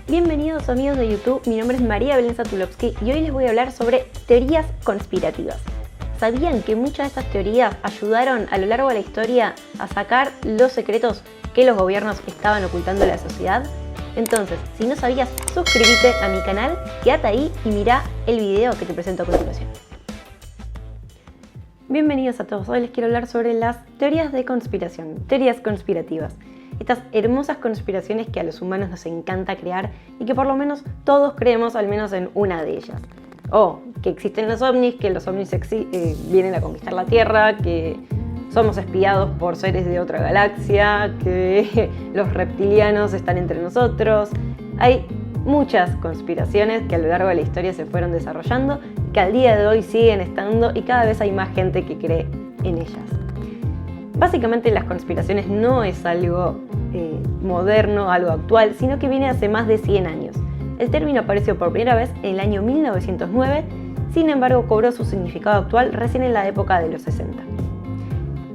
Bienvenidos amigos de YouTube, mi nombre es María Belén Satulovsky y hoy les voy a hablar sobre teorías conspirativas. ¿Sabían que muchas de estas teorías ayudaron a lo largo de la historia a sacar los secretos que los gobiernos estaban ocultando a la sociedad? Entonces, si no sabías, suscríbete a mi canal, quédate ahí y mira el video que te presento a continuación. Bienvenidos a todos, hoy les quiero hablar sobre las teorías de conspiración, teorías conspirativas. Estas hermosas conspiraciones que a los humanos nos encanta crear y que por lo menos todos creemos al menos en una de ellas. O que existen los ovnis, que los ovnis vienen a conquistar la Tierra, que somos espiados por seres de otra galaxia, que los reptilianos están entre nosotros. Hay muchas conspiraciones que a lo largo de la historia se fueron desarrollando, que al día de hoy siguen estando y cada vez hay más gente que cree en ellas. Básicamente las conspiraciones no es algo moderno, algo actual, sino que viene hace más de 100 años. El término apareció por primera vez en el año 1909, sin embargo cobró su significado actual recién en la época de los 60.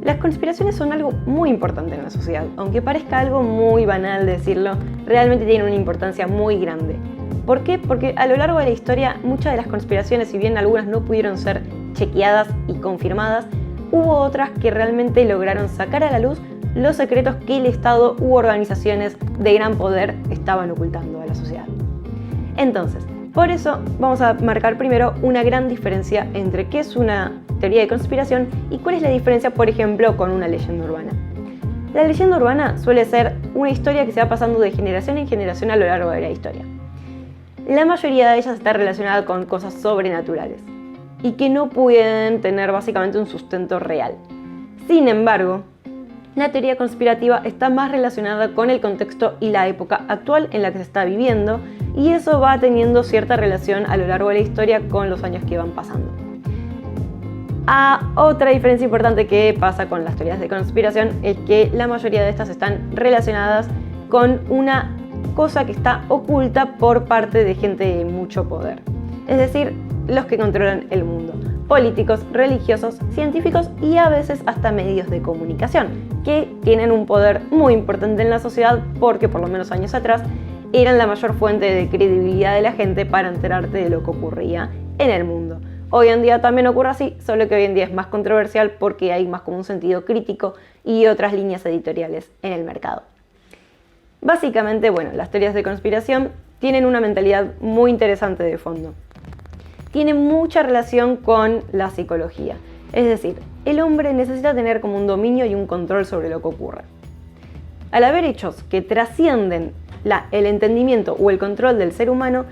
Las conspiraciones son algo muy importante en la sociedad, aunque parezca algo muy banal decirlo, realmente tienen una importancia muy grande. ¿Por qué? Porque a lo largo de la historia muchas de las conspiraciones, si bien algunas no pudieron ser chequeadas y confirmadas, hubo otras que realmente lograron sacar a la luz los secretos que el Estado u organizaciones de gran poder estaban ocultando a la sociedad. Entonces, por eso vamos a marcar primero una gran diferencia entre qué es una teoría de conspiración y cuál es la diferencia, por ejemplo, con una leyenda urbana. La leyenda urbana suele ser una historia que se va pasando de generación en generación a lo largo de la historia. La mayoría de ellas está relacionada con cosas sobrenaturales y que no pueden tener básicamente un sustento real. Sin embargo, la teoría conspirativa está más relacionada con el contexto y la época actual en la que se está viviendo, y eso va teniendo cierta relación a lo largo de la historia con los años que van pasando. Otra diferencia importante que pasa con las teorías de conspiración es que la mayoría de estas están relacionadas con una cosa que está oculta por parte de gente de mucho poder. Es decir, los que controlan el mundo. Políticos, religiosos, científicos y a veces hasta medios de comunicación, que tienen un poder muy importante en la sociedad porque por lo menos años atrás eran la mayor fuente de credibilidad de la gente para enterarte de lo que ocurría en el mundo. Hoy en día también ocurre así, solo que hoy en día es más controversial porque hay más como un sentido crítico y otras líneas editoriales en el mercado. Básicamente, las teorías de conspiración tienen una mentalidad muy interesante de fondo. Tiene mucha relación con la psicología. Es decir, el hombre necesita tener como un dominio y un control sobre lo que ocurre. Al haber hechos que trascienden el entendimiento o el control del ser humano,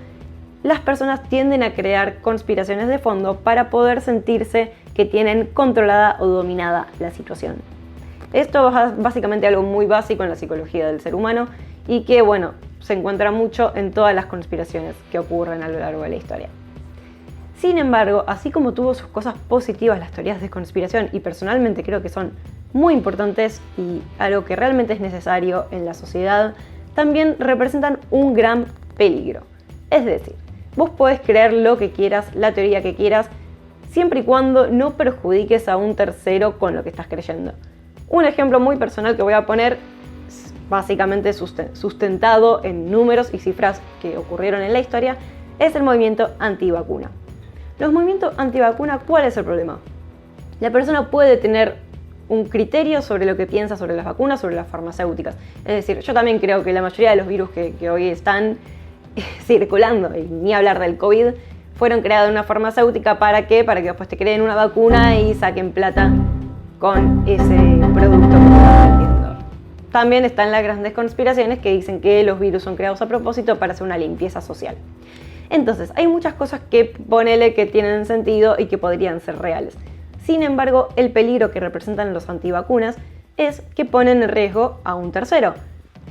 las personas tienden a crear conspiraciones de fondo para poder sentirse que tienen controlada o dominada la situación. Esto es básicamente algo muy básico en la psicología del ser humano y que, se encuentra mucho en todas las conspiraciones que ocurren a lo largo de la historia. Sin embargo, así como tuvo sus cosas positivas las teorías de conspiración, y personalmente creo que son muy importantes y algo que realmente es necesario en la sociedad, también representan un gran peligro. Es decir, vos podés creer lo que quieras, la teoría que quieras, siempre y cuando no perjudiques a un tercero con lo que estás creyendo. Un ejemplo muy personal que voy a poner, básicamente sustentado en números y cifras que ocurrieron en la historia, es el movimiento antivacuna. Los movimientos antivacuna, ¿cuál es el problema? La persona puede tener un criterio sobre lo que piensa sobre las vacunas, sobre las farmacéuticas. Es decir, yo también creo que la mayoría de los virus que hoy están circulando, y ni hablar del COVID, fueron creados en una farmacéutica. ¿Para qué? Para que después te creen una vacuna y saquen plata con ese producto que están vendiendo. También están las grandes conspiraciones que dicen que los virus son creados a propósito para hacer una limpieza social. Entonces, hay muchas cosas que ponele que tienen sentido y que podrían ser reales. Sin embargo, el peligro que representan los antivacunas es que ponen en riesgo a un tercero.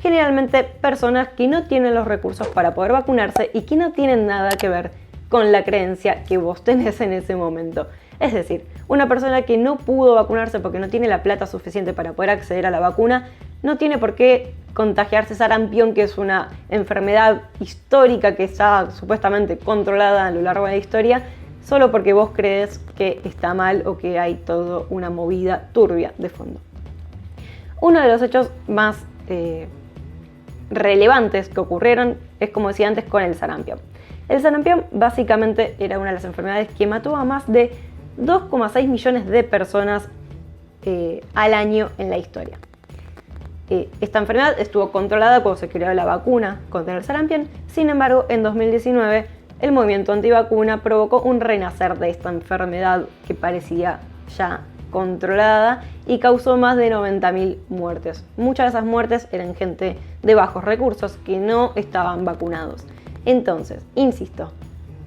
Generalmente personas que no tienen los recursos para poder vacunarse y que no tienen nada que ver con la creencia que vos tenés en ese momento. Es decir, una persona que no pudo vacunarse porque no tiene la plata suficiente para poder acceder a la vacuna, no tiene por qué contagiarse sarampión, que es una enfermedad histórica que está supuestamente controlada a lo largo de la historia, solo porque vos crees que está mal o que hay toda una movida turbia de fondo. Uno de los hechos más relevantes que ocurrieron Es como decía antes con el sarampión. El sarampión básicamente era una de las enfermedades que mató a más de 2,6 millones de personas al año en la historia. Esta enfermedad estuvo controlada cuando se creó la vacuna contra el sarampión. Sin embargo, en 2019 el movimiento antivacuna provocó un renacer de esta enfermedad que parecía ya controlada y causó más de 90.000 muertes. Muchas de esas muertes eran gente de bajos recursos que no estaban vacunados. Entonces, insisto,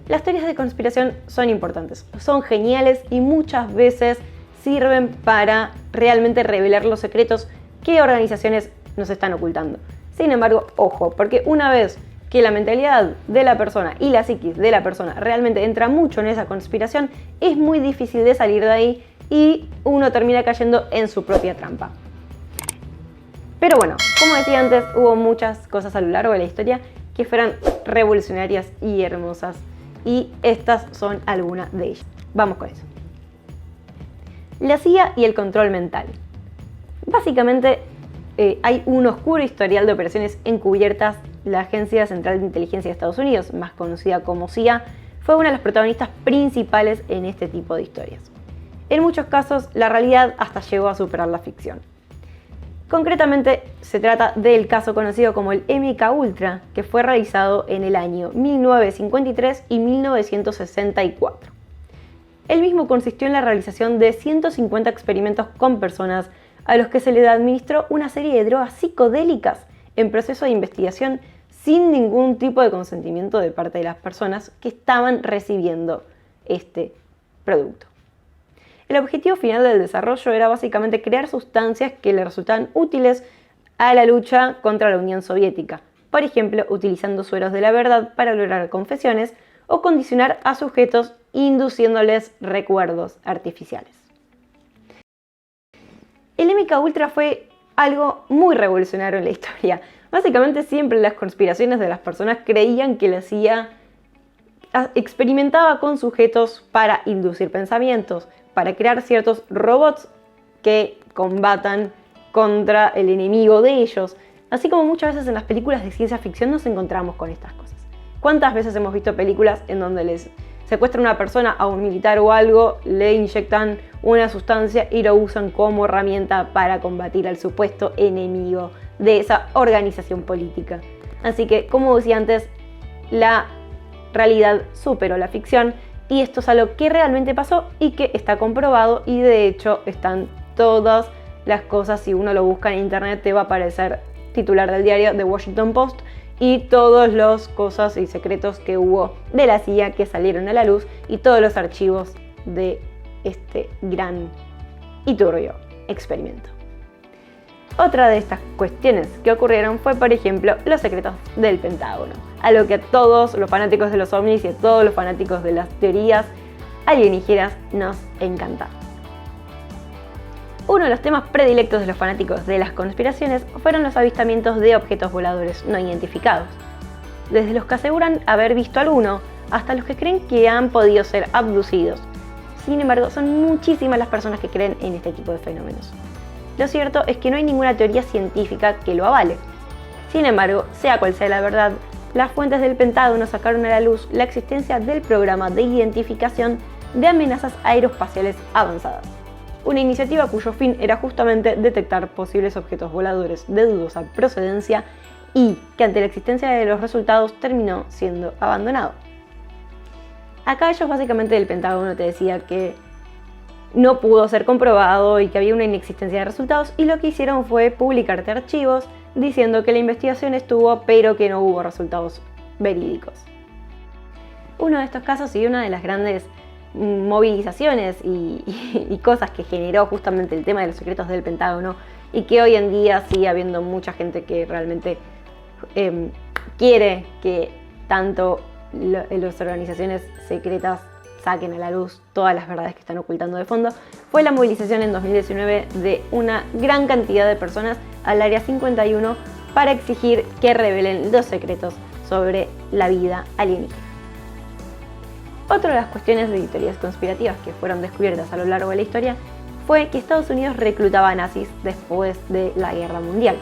las teorías de conspiración son importantes, son geniales y muchas veces sirven para realmente revelar los secretos que organizaciones nos están ocultando. Sin embargo, ojo, porque una vez que la mentalidad de la persona y la psiquis de la persona realmente entra mucho en esa conspiración, es muy difícil de salir de ahí y uno termina cayendo en su propia trampa. Pero bueno, como decía antes, hubo muchas cosas a lo largo de la historia que fueran revolucionarias y hermosas, y estas son algunas de ellas. Vamos con eso. La CIA y el control mental. Básicamente hay un oscuro historial de operaciones encubiertas. La Agencia Central de Inteligencia de Estados Unidos, más conocida como CIA, fue una de las protagonistas principales en este tipo de historias. En muchos casos, la realidad hasta llegó a superar la ficción. Concretamente, se trata del caso conocido como el MKUltra, que fue realizado en el año 1953 y 1964. El mismo consistió en la realización de 150 experimentos con personas a los que se les administró una serie de drogas psicodélicas en proceso de investigación sin ningún tipo de consentimiento de parte de las personas que estaban recibiendo este producto. El objetivo final del desarrollo era básicamente crear sustancias que le resultaban útiles a la lucha contra la Unión Soviética, por ejemplo, utilizando sueros de la verdad para lograr confesiones o condicionar a sujetos induciéndoles recuerdos artificiales. El MKUltra fue algo muy revolucionario en la historia. Básicamente siempre las conspiraciones de las personas creían que la CIA experimentaba con sujetos para inducir pensamientos, para crear ciertos robots que combatan contra el enemigo de ellos. Así como muchas veces en las películas de ciencia ficción nos encontramos con estas cosas. ¿Cuántas veces hemos visto películas en donde les secuestran a una persona, a un militar o algo, le inyectan una sustancia y lo usan como herramienta para combatir al supuesto enemigo de esa organización política? Así que, como decía antes, la realidad superó la ficción y esto es algo que realmente pasó y que está comprobado, y de hecho están todas las cosas. Si uno lo busca en internet te va a aparecer titular del diario The Washington Post y todas las cosas y secretos que hubo de la CIA que salieron a la luz y todos los archivos de este gran y turbio experimento. Otra de estas cuestiones que ocurrieron fue, por ejemplo, los secretos del Pentágono, a lo que a todos los fanáticos de los ovnis y a todos los fanáticos de las teorías alienígenas nos encanta. Uno de los temas predilectos de los fanáticos de las conspiraciones fueron los avistamientos de objetos voladores no identificados. Desde los que aseguran haber visto alguno, hasta los que creen que han podido ser abducidos. Sin embargo, son muchísimas las personas que creen en este tipo de fenómenos. Lo cierto es que no hay ninguna teoría científica que lo avale. Sin embargo, sea cual sea la verdad, las fuentes del Pentágono sacaron a la luz la existencia del programa de identificación de amenazas aeroespaciales avanzadas. Una iniciativa cuyo fin era justamente detectar posibles objetos voladores de dudosa procedencia y que ante la existencia de los resultados terminó siendo abandonado. Acá ellos básicamente del Pentágono te decía que no pudo ser comprobado y que había una inexistencia de resultados, y lo que hicieron fue publicarte archivos diciendo que la investigación estuvo pero que no hubo resultados verídicos. Uno de estos casos y una de las grandes movilizaciones y cosas que generó justamente el tema de los secretos del Pentágono, y que hoy en día sigue habiendo mucha gente que realmente quiere que tanto las organizaciones secretas saquen a la luz todas las verdades que están ocultando de fondo, fue la movilización en 2019 de una gran cantidad de personas al Área 51 para exigir que revelen los secretos sobre la vida alienígena. Otra de las cuestiones de teorías conspirativas que fueron descubiertas a lo largo de la historia fue que Estados Unidos reclutaba nazis después de la Guerra Mundial.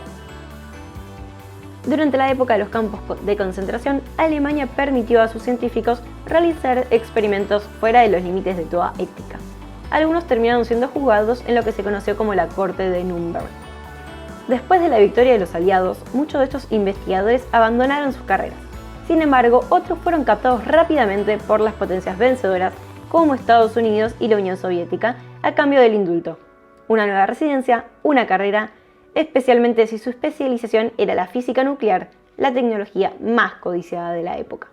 Durante la época de los campos de concentración, Alemania permitió a sus científicos realizar experimentos fuera de los límites de toda ética. Algunos terminaron siendo juzgados en lo que se conoció como la Corte de Nuremberg. Después de la victoria de los aliados, muchos de estos investigadores abandonaron sus carreras. Sin embargo, otros fueron captados rápidamente por las potencias vencedoras como Estados Unidos y la Unión Soviética a cambio del indulto, una nueva residencia, una carrera, especialmente si su especialización era la física nuclear, la tecnología más codiciada de la época.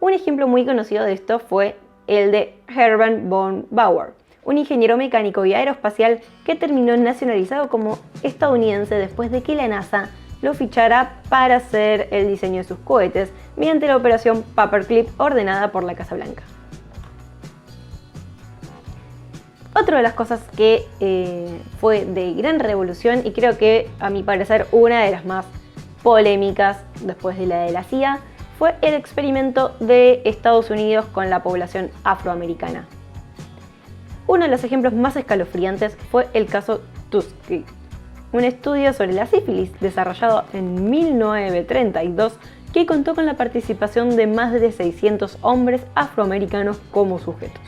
Un ejemplo muy conocido de esto fue el de Herbert von Bauer, un ingeniero mecánico y aeroespacial que terminó nacionalizado como estadounidense después de que la NASA lo fichara para hacer el diseño de sus cohetes mediante la operación Paperclip ordenada por la Casa Blanca. Otra de las cosas que fue de gran revolución y creo que a mi parecer una de las más polémicas después de la CIA fue el experimento de Estados Unidos con la población afroamericana. Uno de los ejemplos más escalofriantes fue el caso Tuskegee, un estudio sobre la sífilis desarrollado en 1932 que contó con la participación de más de 600 hombres afroamericanos como sujetos.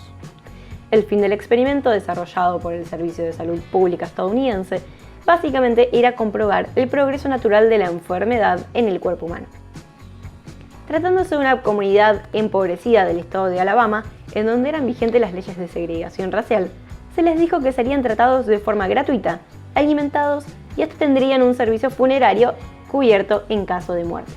El fin del experimento, desarrollado por el Servicio de Salud Pública estadounidense, básicamente era comprobar el progreso natural de la enfermedad en el cuerpo humano. Tratándose de una comunidad empobrecida del estado de Alabama, en donde eran vigentes las leyes de segregación racial, se les dijo que serían tratados de forma gratuita, alimentados y hasta tendrían un servicio funerario cubierto en caso de muerte.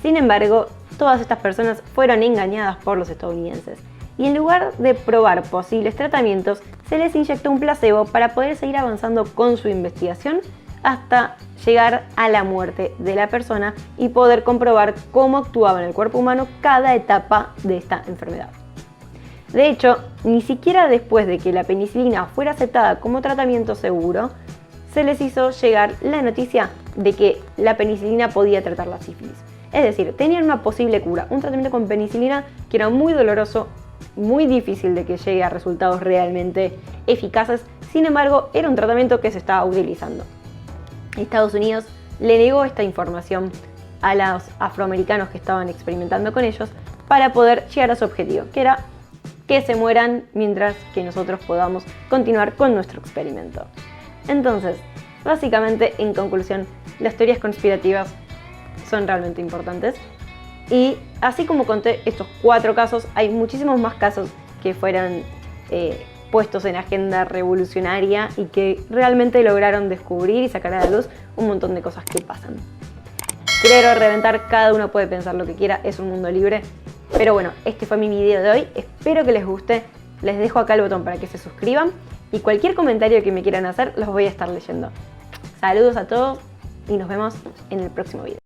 Sin embargo, todas estas personas fueron engañadas por los estadounidenses, y en lugar de probar posibles tratamientos, se les inyectó un placebo para poder seguir avanzando con su investigación hasta llegar a la muerte de la persona y poder comprobar cómo actuaba en el cuerpo humano cada etapa de esta enfermedad. De hecho, ni siquiera después de que la penicilina fuera aceptada como tratamiento seguro, se les hizo llegar la noticia de que la penicilina podía tratar la sífilis. Es decir, tenían una posible cura, un tratamiento con penicilina que era muy doloroso, muy difícil de que llegue a resultados realmente eficaces. Sin embargo, era un tratamiento que se estaba utilizando. Estados Unidos le negó esta información a los afroamericanos que estaban experimentando con ellos para poder llegar a su objetivo, que era que se mueran mientras que nosotros podamos continuar con nuestro experimento. Entonces, básicamente, en conclusión, las teorías conspirativas son realmente importantes. Y así como conté estos 4 casos, hay muchísimos más casos que fueron puestos en agenda revolucionaria y que realmente lograron descubrir y sacar a la luz un montón de cosas que pasan. Creer o reventar, cada uno puede pensar lo que quiera, es un mundo libre. Pero bueno, este fue mi video de hoy, espero que les guste. Les dejo acá el botón para que se suscriban y cualquier comentario que me quieran hacer los voy a estar leyendo. Saludos a todos y nos vemos en el próximo video.